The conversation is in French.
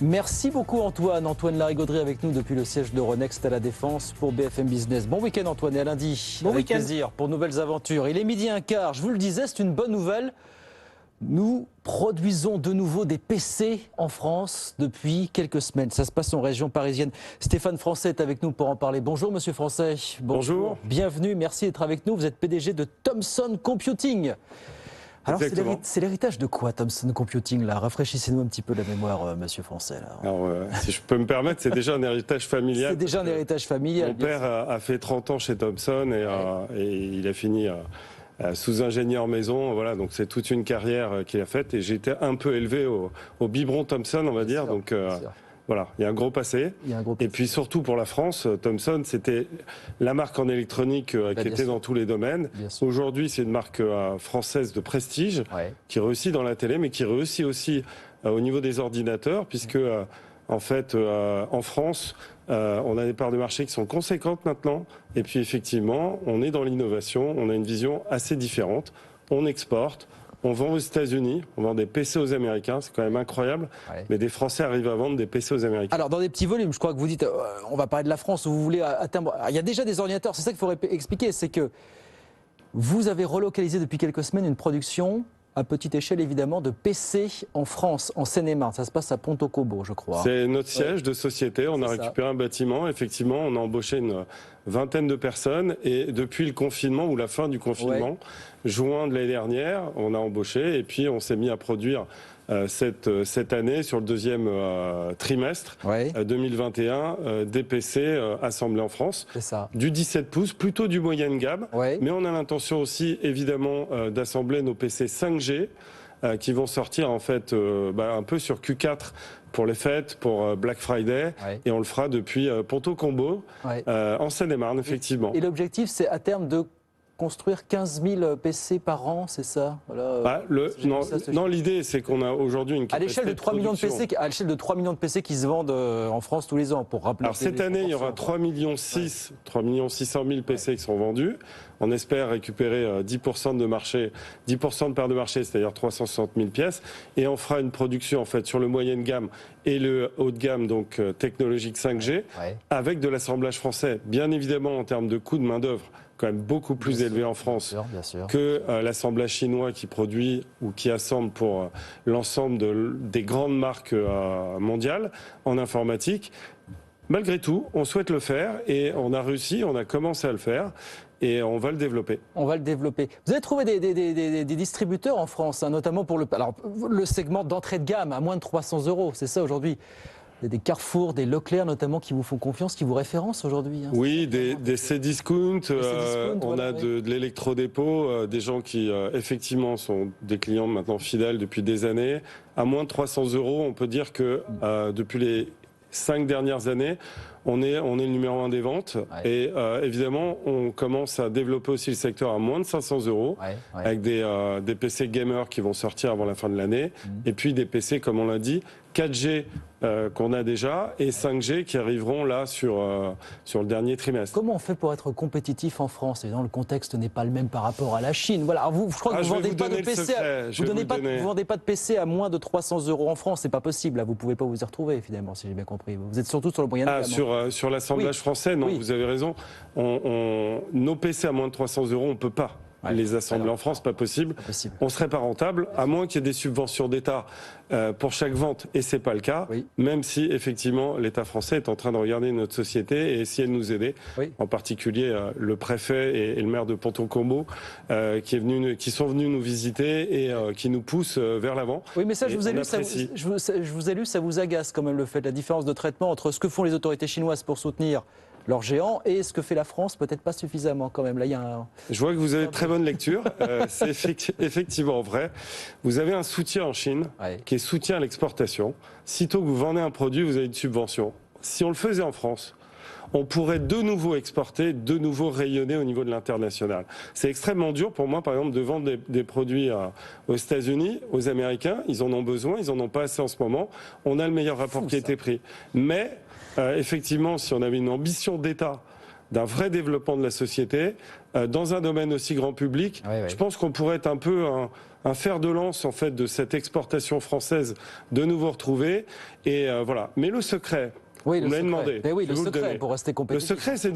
Merci beaucoup Antoine. Antoine Larigauderie avec nous depuis le siège d'Euronext à la Défense pour BFM Business. Bon week-end Antoine et à lundi. Bon avec week-end. plaisir pour nouvelles aventures. Il est 12h15. Je vous le disais, c'est une bonne nouvelle. Nous produisons de nouveau des PC en France depuis quelques semaines. Ça se passe en région parisienne. Stéphane Francet est avec nous pour en parler. Bonjour Monsieur Francet. Bonjour. Bienvenue, merci d'être avec nous. Vous êtes PDG de Thomson Computing. Alors c'est l'héritage de quoi Thomson Computing là? Rafraîchissez-nous un petit peu la mémoire, Monsieur Francet. Là. Alors, si je peux me permettre, c'est déjà un héritage familial. C'est déjà un héritage familial. Mon père a fait 30 ans chez Thomson et il a fini sous ingénieur maison. Voilà, donc c'est toute une carrière qu'il a faite et j'ai été un peu élevé au biberon Thomson, on va dire. Sûr, donc voilà, il y a un gros passé. Et puis surtout pour la France, Thomson, c'était la marque en électronique qui était dans tous les domaines. Aujourd'hui, c'est une marque française de prestige qui réussit dans la télé, mais qui réussit aussi au niveau des ordinateurs, puisque en fait, en France, on a des parts de marché qui sont conséquentes maintenant. Et puis effectivement, on est dans l'innovation, on a une vision assez différente. On exporte. On vend aux États-Unis, on vend des PC aux Américains, c'est quand même incroyable, mais des Français arrivent à vendre des PC aux Américains. Alors dans des petits volumes, je crois que vous dites, on va parler de la France, où vous voulez atteindre... Il y a déjà des ordinateurs, c'est ça qu'il faudrait expliquer, c'est que vous avez relocalisé depuis quelques semaines une production à petite échelle évidemment de PC en France, en Seine-et-Marne. Ça se passe à Ponto-Combo, je crois. C'est notre siège de société, on a récupéré un bâtiment, effectivement, on a embauché une vingtaine de personnes et depuis le confinement ou la fin du confinement, juin de l'année dernière, on a embauché et puis on s'est mis à produire cette année, sur le deuxième trimestre 2021, des PC assemblés en France. C'est ça. Du 17 pouces, plutôt du moyenne gamme. Mais on a l'intention aussi, évidemment, d'assembler nos PC 5G qui vont sortir en fait un peu sur Q4 pour les fêtes, pour Black Friday. Et on le fera depuis Ponto-Combo, en Seine-et-Marne, effectivement. Et l'objectif, c'est à terme de construire 15 000 PC par an, c'est ça? Voilà, non, l'idée, c'est qu'on a aujourd'hui une capacité à l'échelle de 3 millions de PC, à l'échelle de 3 millions de PC qui se vendent en France tous les ans, pour rappeler. Alors cette année, il y aura 3 600 000 PC qui seront vendus. On espère récupérer 10% de marché, 10% de part de marché, c'est-à-dire 360 000 pièces. Et on fera une production en fait sur le moyenne gamme et le haut de gamme, donc technologique 5G, avec de l'assemblage français. Bien évidemment, en termes de coût de main d'œuvre, quand même beaucoup plus élevé en France que l'assemblage chinois qui produit ou qui assemble pour l'ensemble des grandes marques mondiales en informatique. Malgré tout, on souhaite le faire et on a réussi, on a commencé à le faire et on va le développer. On va le développer. Vous avez trouvé des distributeurs en France, notamment pour le segment d'entrée de gamme à moins de 300 €, c'est ça aujourd'hui? Des Carrefour, des Leclerc notamment qui vous font confiance, qui vous référencent aujourd'hui. Oui, des Cdiscount, on a de l'électrodépôt, des gens qui effectivement sont des clients maintenant fidèles depuis des années. À moins de 300 €, on peut dire que depuis les 5 dernières années, on est le numéro 1 des ventes. Et évidemment, on commence à développer aussi le secteur à moins de 500 € avec des PC gamers qui vont sortir avant la fin de l'année. Et puis des PC, comme on l'a dit, 4G qu'on a déjà et 5G qui arriveront là sur le dernier trimestre. Comment on fait pour être compétitif en France? Évidemment, le contexte n'est pas le même par rapport à la Chine. Voilà, je crois que vous vendez pas de PC. Vous vendez pas de PC à moins de 300 € en France. C'est pas possible. Là, vous pouvez pas vous y retrouver finalement, si j'ai bien compris. Vous êtes surtout sur le moyen gamme. Sur l'assemblage français, non, vous avez raison. Nos PC à moins de 300 €, on peut pas. Les assembler en France, pas possible. On serait pas rentable, à moins qu'il y ait des subventions d'État pour chaque vente, et c'est pas le cas. Même si effectivement l'État français est en train de regarder notre société et essayer de nous aider. En particulier le préfet et le maire de Ponto-Combo qui sont venus nous visiter et qui nous poussent vers l'avant. Oui, mais ça, je vous ai lu, ça vous agace quand même le fait, la différence de traitement entre ce que font les autorités chinoises pour soutenir leurs géants et ce que fait la France, peut-être pas suffisamment quand même. Là, il y a Je vois que vous avez de très bonne lecture. C'est effectivement vrai. Vous avez un soutien en Chine qui est soutien à l'exportation. Sitôt que vous vendez un produit, vous avez une subvention. Si on le faisait en France, on pourrait de nouveau exporter, de nouveau rayonner au niveau de l'international. C'est extrêmement dur pour moi, par exemple, de vendre des produits aux États-Unis, aux Américains. Ils en ont besoin, ils en ont pas assez en ce moment. On a le meilleur rapport qualité-prix. Mais effectivement, si on avait une ambition d'État, d'un vrai développement de la société, dans un domaine aussi grand public, je pense qu'on pourrait être un peu un fer de lance en fait de cette exportation française de nouveau retrouvée. Et voilà. Mais le secret, Oui, vous le me l'avez secret. demandé. Mais oui, Je le vais vous secret donner. pour rester Le compétitif. secret, c'est